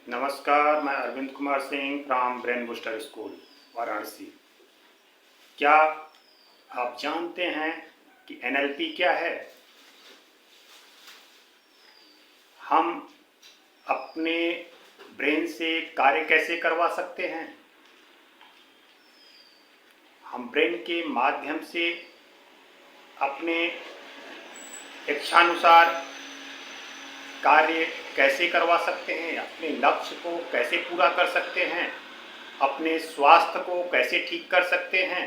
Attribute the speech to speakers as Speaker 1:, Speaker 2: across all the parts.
Speaker 1: नमस्कार, मैं Arvind Kumar Singh from brain booster school Varanasi. क्या आप जानते हैं कि एनएलपी क्या है? हम अपने ब्रेन से कार्य कैसे करवा सकते हैं? हम ब्रेन के माध्यम से अपने इच्छानुसार कार्य कैसे करवा सकते हैं? अपने लक्ष्य को कैसे पूरा कर सकते हैं? अपने स्वास्थ्य को कैसे ठीक कर सकते हैं?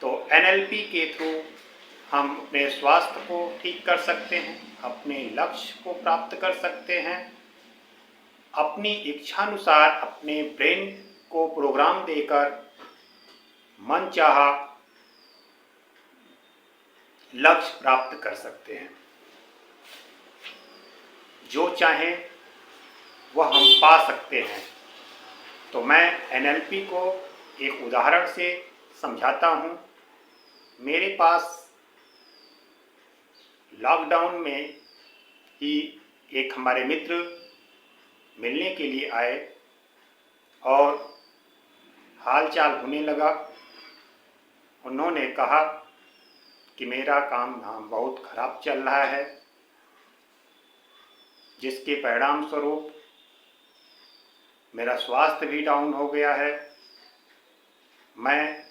Speaker 1: तो एनएलपी के थ्रू हम अपने स्वास्थ्य को ठीक कर सकते हैं, अपने लक्ष्य को प्राप्त कर सकते हैं, अपनी इच्छानुसार अपने ब्रेन को प्रोग्राम देकर मनचाहा लक्ष्य प्राप्त कर सकते हैं। जो चाहें वह हम पा सकते हैं। तो मैं एनएलपी को एक उदाहरण से समझाता हूँ। मेरे पास लॉकडाउन में ही एक हमारे मित्र मिलने के लिए आए और हालचाल होने लगा। उन्होंने कहा कि मेरा काम धाम बहुत खराब चल रहा है, जिसके परिणाम स्वरूप मेरा स्वास्थ्य भी डाउन हो गया है। मैं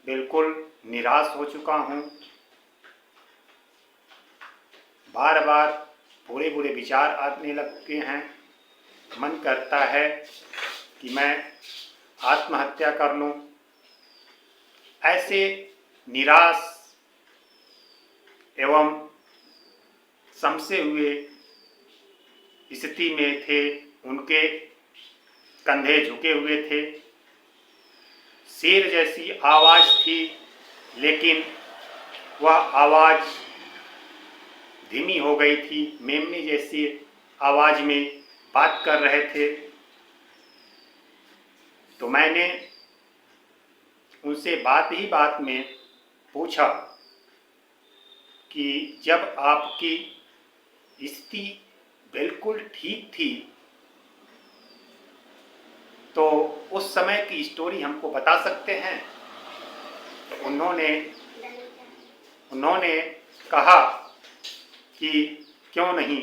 Speaker 1: बिल्कुल निराश हो चुका हूँ। बार बार बुरे बुरे विचार आने लगते हैं। मन करता है कि मैं आत्महत्या कर लूं। ऐसे निराश एवं समसे हुए स्थिति में थे। उनके कंधे झुके हुए थे। शेर जैसी आवाज़ थी, लेकिन वह आवाज़ धीमी हो गई थी। मेमने जैसी आवाज़ में बात कर रहे थे। तो मैंने उनसे बात ही बात में पूछा कि जब आपकी स्थिति बिल्कुल ठीक थी तो उस समय की स्टोरी हमको बता सकते हैं? तो उन्होंने कहा कि क्यों नहीं।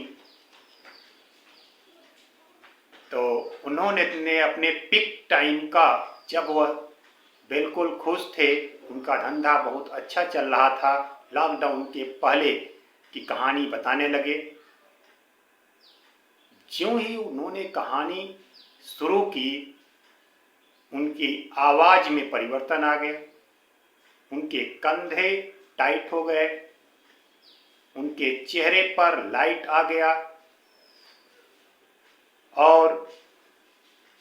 Speaker 1: तो उन्होंने अपने पिक टाइम का, जब वह बिल्कुल खुश थे, उनका धंधा बहुत अच्छा चल रहा था, लॉकडाउन के पहले की कहानी बताने लगे। ज्यों ही उन्होंने कहानी शुरू की, उनकी आवाज़ में परिवर्तन आ गया। उनके कंधे टाइट हो गए, उनके चेहरे पर लाइट आ गया और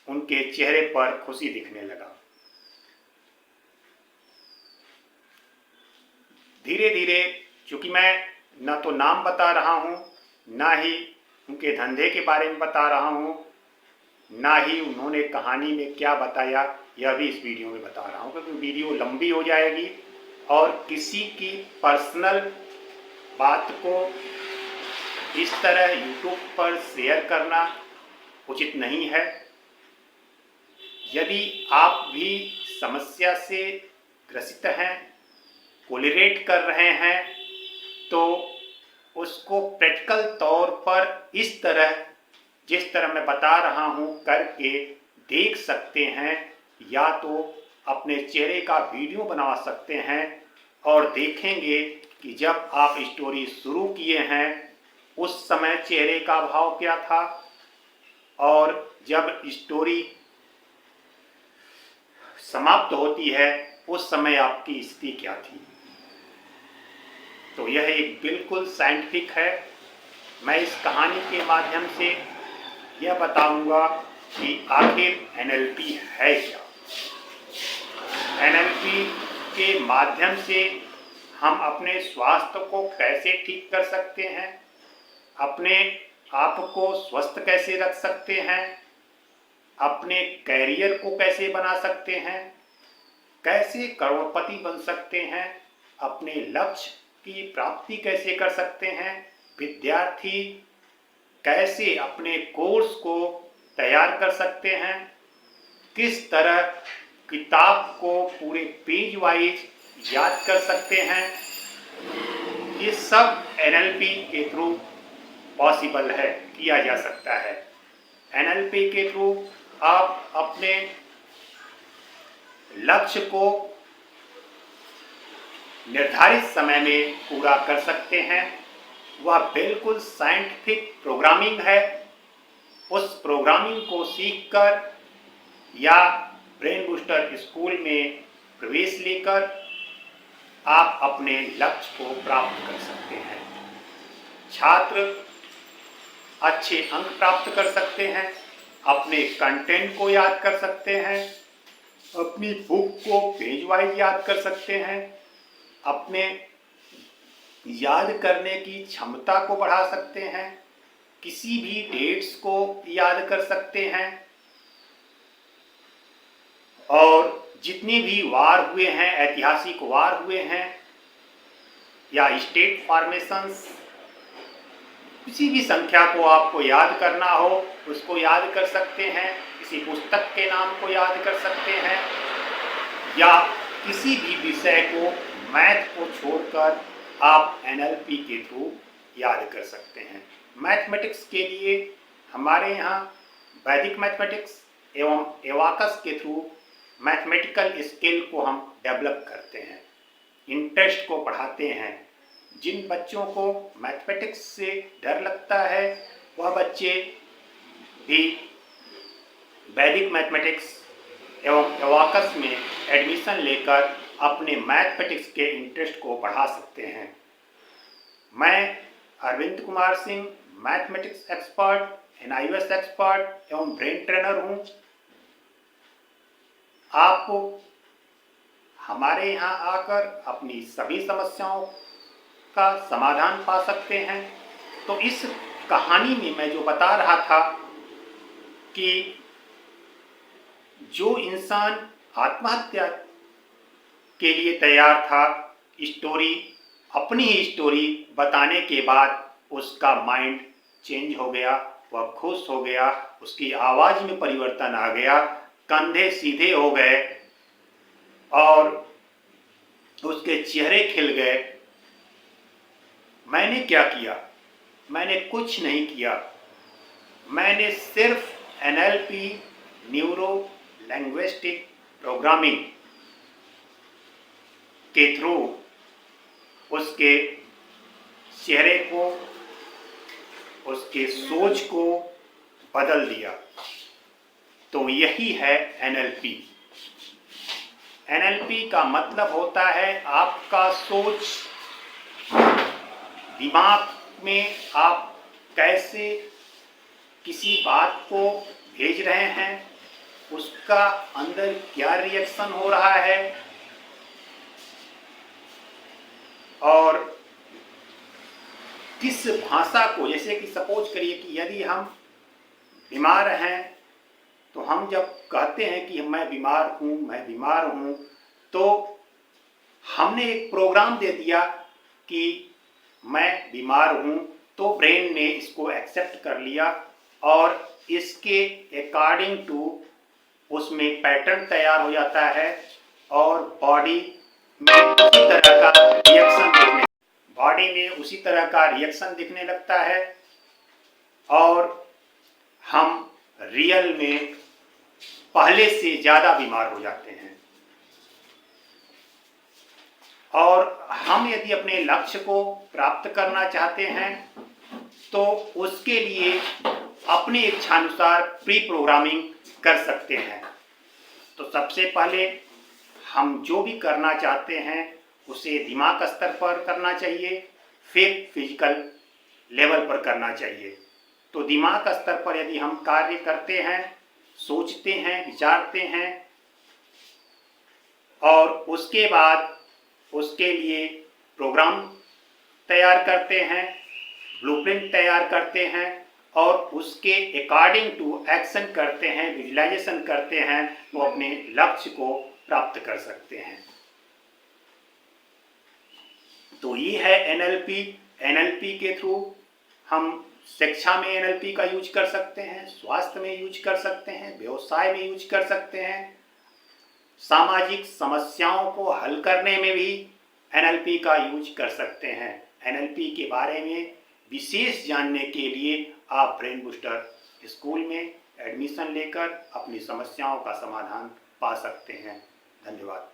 Speaker 1: उनके चेहरे पर खुशी दिखने लगा। धीरे धीरे, चूँकि मैं न तो नाम बता रहा हूँ, ना ही उनके धंधे के बारे में बता रहा हूँ, ना ही उन्होंने कहानी में क्या बताया यह भी इस वीडियो में बता रहा हूँ, क्योंकि वीडियो लंबी हो जाएगी और किसी की पर्सनल बात को इस तरह यूट्यूब पर शेयर करना उचित नहीं है। यदि आप भी समस्या से ग्रसित हैं, कोलिरेट कर रहे हैं, तो उसको प्रैक्टिकल तौर पर इस तरह, जिस तरह मैं बता रहा हूँ, करके देख सकते हैं। या तो अपने चेहरे का वीडियो बना सकते हैं और देखेंगे कि जब आप स्टोरी शुरू किए हैं उस समय चेहरे का भाव क्या था और जब स्टोरी समाप्त होती है उस समय आपकी स्थिति क्या थी। तो यह एक बिल्कुल साइंटिफिक है। मैं इस कहानी के माध्यम से यह बताऊंगा कि आखिर एनएलपी है क्या। एनएलपी के माध्यम से हम अपने स्वास्थ्य को कैसे ठीक कर सकते हैं, अपने आप को स्वस्थ कैसे रख सकते हैं, अपने कैरियर को कैसे बना सकते हैं, कैसे करोड़पति बन सकते हैं, अपने लक्ष्य की प्राप्ति कैसे कर सकते हैं। विद्यार्थी कैसे अपने कोर्स को तैयार कर सकते हैं, किस तरह किताब को पूरे पेज वाइज याद कर सकते हैं, ये सब एनएलपी के थ्रू पॉसिबल है, किया जा सकता है। एनएलपी के थ्रू आप अपने लक्ष्य को निर्धारित समय में पूरा कर सकते हैं। वह बिल्कुल साइंटिफिक प्रोग्रामिंग है। उस प्रोग्रामिंग को सीखकर या ब्रेन बूस्टर स्कूल में प्रवेश लेकर आप अपने लक्ष्य को प्राप्त कर सकते हैं। छात्र अच्छे अंक प्राप्त कर सकते हैं, अपने कंटेंट को याद कर सकते हैं, अपनी बुक को पेज वाइज याद कर सकते हैं, अपने याद करने की क्षमता को बढ़ा सकते हैं, किसी भी डेट्स को याद कर सकते हैं, और जितने भी वार हुए हैं, ऐतिहासिक वार हुए हैं या स्टेट फॉर्मेशंस, किसी भी संख्या को आपको याद करना हो उसको याद कर सकते हैं, किसी पुस्तक के नाम को याद कर सकते हैं, या किसी भी विषय को, मैथ को छोड़कर आप एनएलपी के थ्रू याद कर सकते हैं। मैथमेटिक्स के लिए हमारे यहाँ वैदिक मैथमेटिक्स एवं एवाकस के थ्रू मैथमेटिकल स्किल को हम डेवलप करते हैं, इंटरेस्ट को बढ़ाते हैं। जिन बच्चों को मैथमेटिक्स से डर लगता है वह बच्चे भी वैदिक मैथमेटिक्स एवं एवाकस में एडमिशन लेकर अपने मैथमेटिक्स के इंटरेस्ट को बढ़ा सकते हैं। मैं Arvind Kumar Singh, mathematics expert, NIOS expert एवं ब्रेन ट्रेनर हूँ। आप हमारे यहाँ आकर अपनी सभी समस्याओं का समाधान पा सकते हैं। तो इस कहानी में मैं जो बता रहा था कि जो इंसान आत्महत्या के लिए तैयार था, स्टोरी, अपनी ही स्टोरी बताने के बाद उसका माइंड चेंज हो गया, वह खुश हो गया, उसकी आवाज़ में परिवर्तन आ गया, कंधे सीधे हो गए और उसके चेहरे खिल गए। मैंने क्या किया? मैंने कुछ नहीं किया। मैंने सिर्फ एनएलपी, न्यूरो लैंग्विस्टिक प्रोग्रामिंग के थ्रू उसके चेहरे को, उसके सोच को बदल दिया। तो यही है एनएलपी। एनएलपी का मतलब होता है आपका सोच, दिमाग में आप कैसे किसी बात को भेज रहे हैं, उसका अंदर क्या रिएक्शन हो रहा है, और किस भाषा को, जैसे कि सपोज करिए कि यदि हम बीमार हैं तो हम जब कहते हैं कि मैं बीमार हूँ, तो हमने एक प्रोग्राम दे दिया कि मैं बीमार हूँ, तो ब्रेन ने इसको एक्सेप्ट कर लिया और इसके अकॉर्डिंग टू उसमें पैटर्न तैयार हो जाता है और बॉडी में उसी तरह का रिएक्शन दिखने लगता है और हम रियल में पहले से ज़्यादा बीमार हो जाते हैं। और हम यदि अपने लक्ष्य को प्राप्त करना चाहते हैं तो उसके लिए अपनी इच्छानुसार प्री प्रोग्रामिंग कर सकते हैं। तो सबसे पहले हम जो भी करना चाहते हैं उसे दिमाग स्तर पर करना चाहिए, फिर फिजिकल लेवल पर करना चाहिए। तो दिमाग स्तर पर यदि हम कार्य करते हैं, सोचते हैं, विचारते हैं और उसके बाद उसके लिए प्रोग्राम तैयार करते हैं, ब्लूप्रिंट तैयार करते हैं और उसके अकॉर्डिंग टू एक्शन करते हैं, विजुलाइजेशन करते हैं, तो अपने लक्ष्य को प्राप्त कर सकते हैं। तो ये है एनएलपी। एनएलपी के थ्रू हम शिक्षा में एनएलपी का यूज कर सकते हैं, स्वास्थ्य में यूज कर सकते हैं, व्यवसाय में यूज कर सकते हैं, सामाजिक समस्याओं को हल करने में भी एनएलपी का यूज कर सकते हैं। एनएलपी के बारे में विशेष जानने के लिए आप ब्रेन बूस्टर स्कूल में एडमिशन लेकर अपनी समस्याओं का समाधान पा सकते हैं। धन्यवाद।